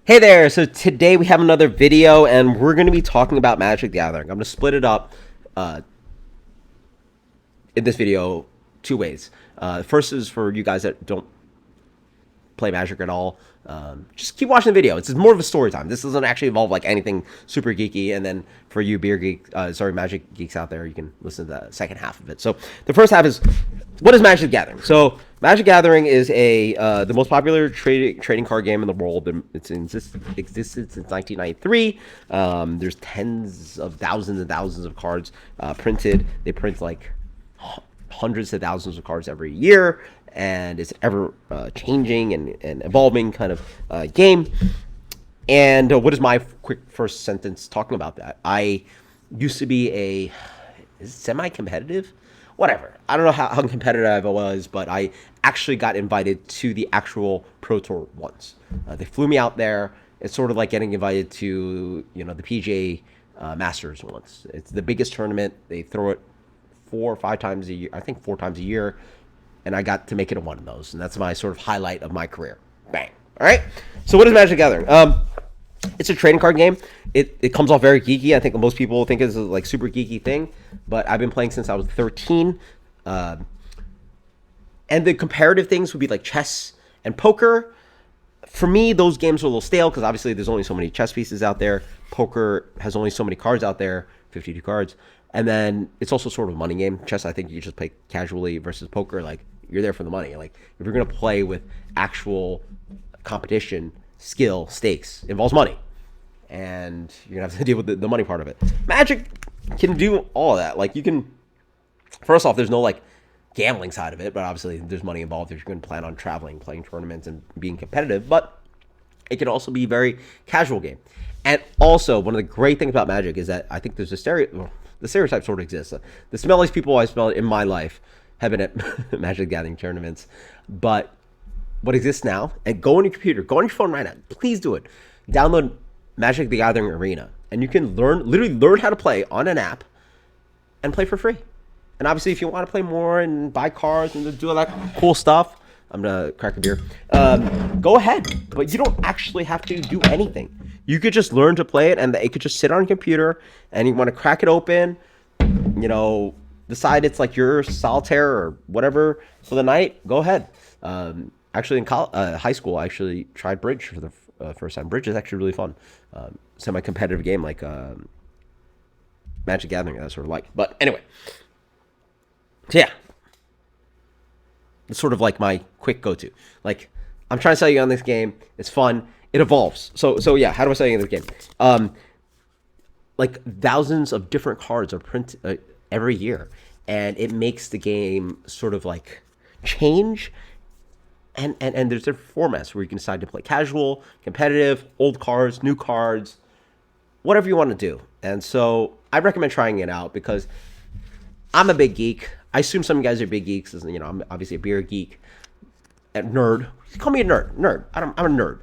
Hey there, so today we have another video and we're going to be talking about Magic the Gathering. I'm going to split it up uh, in this video two ways. First is for you guys that don't play Magic at all. Just keep watching the video. It's more of a story time. This doesn't actually involve like anything super geeky. And then for you Magic geeks out there, you can listen to the second half of it. So the first half is, what is Magic the Gathering? So Magic the Gathering is the most popular trading card game in the world. It's existed since 1993. There's tens of thousands and thousands of cards printed. They print like hundreds of thousands of cards every year, and it's ever changing and evolving kind of game. And what is my quick first sentence talking about that? I used to be semi-competitive, whatever. I don't know how competitive I was, but I actually got invited to the actual Pro Tour once. They flew me out there. It's sort of like getting invited to the PGA Masters once. It's the biggest tournament. They throw it 4 or 5 times a year. I think 4 times a year, and I got to make it in one of those, and that's my sort of highlight of my career. Bang. All right. So what is Magic the Gathering? It's a trading card game. It comes off very geeky. I think most people think it's a like super geeky thing, but I've been playing since I was 13. And the comparative things would be like chess and poker. For me, those games are a little stale because obviously there's only so many chess pieces out there. Poker has only so many cards out there, 52 cards. And then it's also sort of a money game. Chess, I think you just play casually, versus poker, like you're there for the money. Like if you're going to play with actual competition, skill, stakes, it involves money. And you're going to have to deal with the money part of it. Magic can do all of that. Like you can, first off, there's no like gambling side of it, but obviously there's money involved if you're going to plan on traveling, playing tournaments, and being competitive. But it can also be a very casual game. And also, one of the great things about Magic is that I think there's the stereotype sort of exists. The smelliest people I smelled in my life have been at Magic the Gathering tournaments. But what exists now, and go on your computer, go on your phone right now, please do it. Download Magic the Gathering Arena, and you can literally learn how to play on an app and play for free. And obviously, if you want to play more and buy cards and do all that cool stuff, I'm going to crack a beer, go ahead. But you don't actually have to do anything. You could just learn to play it, and it could just sit on your computer, and you want to crack it open, decide it's like your solitaire or whatever for the night, go ahead. Actually, in high school, I actually tried bridge for the first time. Bridge is actually really fun. Semi-competitive game like Magic Gathering, that sort of like. But anyway, so yeah. It's sort of like my quick go-to. Like, I'm trying to sell you on this game. It's fun. It evolves. So yeah, how do I sell you on this game? Like thousands of different cards are printed every year, and it makes the game sort of like change. And there's different formats where you can decide to play casual, competitive, old cards, new cards, whatever you want to do. And so I recommend trying it out because I'm a big geek. I assume some guys are big geeks. I'm obviously a beer geek, a nerd. Call me a nerd. I'm a nerd.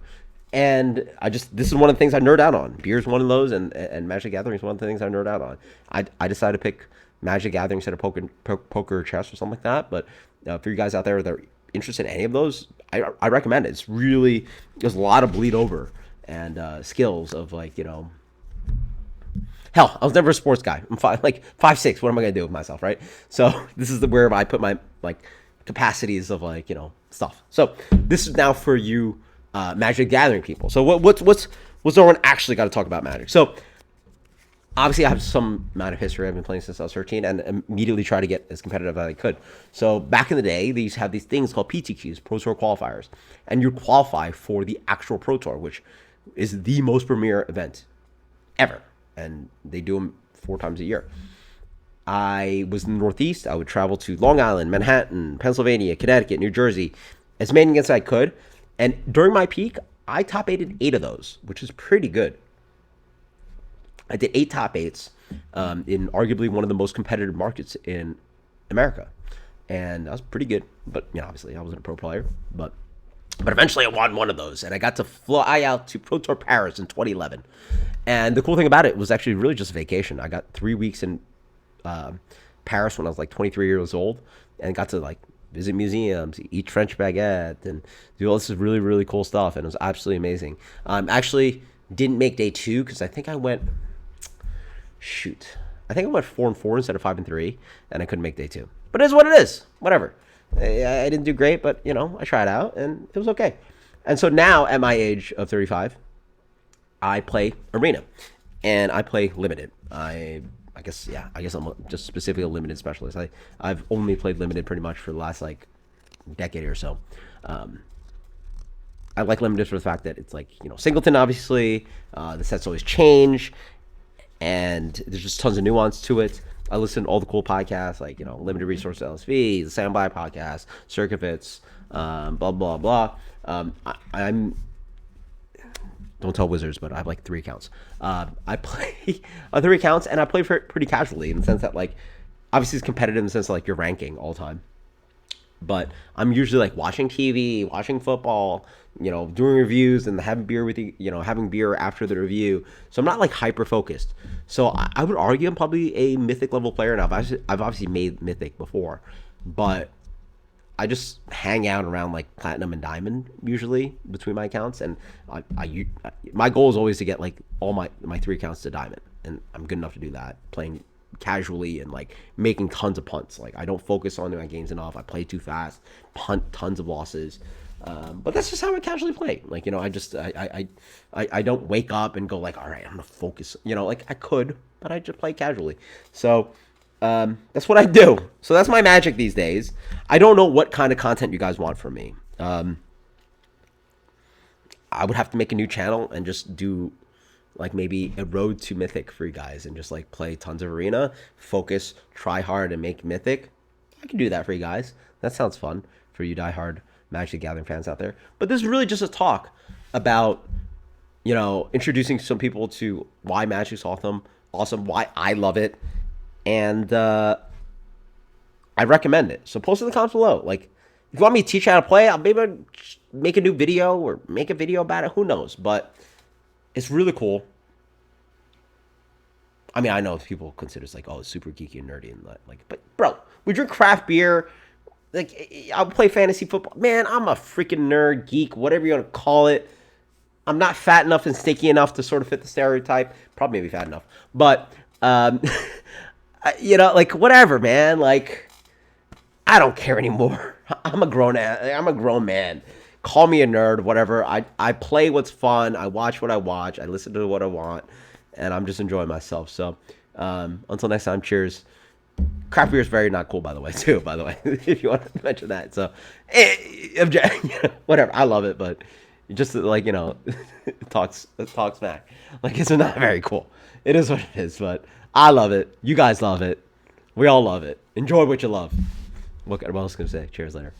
And this is one of the things I nerd out on. Beer is one of those, and Magic Gathering is one of the things I nerd out on. I decided to pick Magic Gathering instead of poker or chess or something like that. But for you guys out there that are interested in any of those, I recommend it. It's really, there's a lot of bleed over and skills of hell, I was never a sports guy. I'm 5'6". What am I gonna do with myself, right? So this is where I put my capacities of stuff. So this is now for you Magic Gathering people. So what's everyone actually got to talk about Magic? So obviously I have some amount of history. I've been playing since I was 13 and immediately try to get as competitive as I could. So back in the day, they used to have these things called PTQs, Pro Tour qualifiers, and you qualify for the actual Pro Tour, which is the most premier event ever. And they do them 4 times a year. I was in the Northeast. I would travel to Long Island, Manhattan, Pennsylvania, Connecticut, New Jersey, as many as I could. And during my peak, I top 8'd 8 of those, which is pretty good. I did 8 top 8s in arguably one of the most competitive markets in America. And that was pretty good. But, obviously I wasn't a pro player. But eventually I won one of those. And I got to fly out to Pro Tour Paris in 2011. And the cool thing about it was actually really just vacation. I got 3 weeks in Paris when I was like 23 years old, and got to visit museums, eat French baguette, and do all this really, really cool stuff. And it was absolutely amazing. Actually, didn't make day two because I think I went, shoot, I think I went 4-4 instead of 5-3, and I couldn't make day two. But it is what it is. Whatever. I didn't do great, but I tried out and it was okay. And so now at my age of 35, I play arena, and I play limited. I guess I'm just specifically a limited specialist. I've only played limited pretty much for the last like decade or so. I like limited for the fact that it's like singleton obviously. The sets always change, and there's just tons of nuance to it. I listen to all the cool podcasts like Limited Resource LSV, the Soundby podcast, Circuit Fits, blah blah blah. I'm don't tell Wizards, but I have like 3 accounts. I play on 3 accounts, and I play pretty casually in the sense that like obviously it's competitive in the sense of like you're ranking all the time. But I'm usually like watching TV, watching football, doing reviews and having beer with having beer after the review. So I'm not like hyper focused. So I would argue I'm probably a Mythic level player, and I've obviously made Mythic before, but I just hang out around like Platinum and Diamond usually between my accounts, and my goal is always to get like all my 3 accounts to Diamond, and I'm good enough to do that playing casually and like making tons of punts. Like I don't focus on my games enough. I play too fast, punt tons of losses. But that's just how I casually play. Like I don't wake up and go like, all right, I'm gonna focus. Like I could, but I just play casually. So that's what I do. So that's my magic these days. I don't know what kind of content you guys want from me. I would have to make a new channel and just do like maybe a road to Mythic for you guys and just like play tons of arena, focus, try hard, and make Mythic. I can do that for you guys. That sounds fun for you diehard Magic the Gathering fans out there. But this is really just a talk about, introducing some people to why Magic's awesome, why I love it, and I recommend it. So post in the comments below. Like, if you want me to teach you how to play, I'll maybe make a new video or make a video about it. Who knows? But it's really cool. I mean, I know people consider it's like, oh, it's super geeky and nerdy and like, but bro, we drink craft beer. Like, I'll play fantasy football. Man, I'm a freaking nerd, geek, whatever you want to call it. I'm not fat enough and stinky enough to sort of fit the stereotype. Probably maybe fat enough, but like whatever, man. Like, I don't care anymore. I'm a grown man. Call me a nerd, whatever. I play what's fun. I watch what I watch. I listen to what I want, and I'm just enjoying myself. So until next time, cheers. Craft beer is very not cool, by the way, too, by the way, if you want to mention that. So, whatever. I love it, but just like, talk smack. Like, it's not very cool. It is what it is, but I love it. You guys love it. We all love it. Enjoy what you love. What else can I say? Cheers later.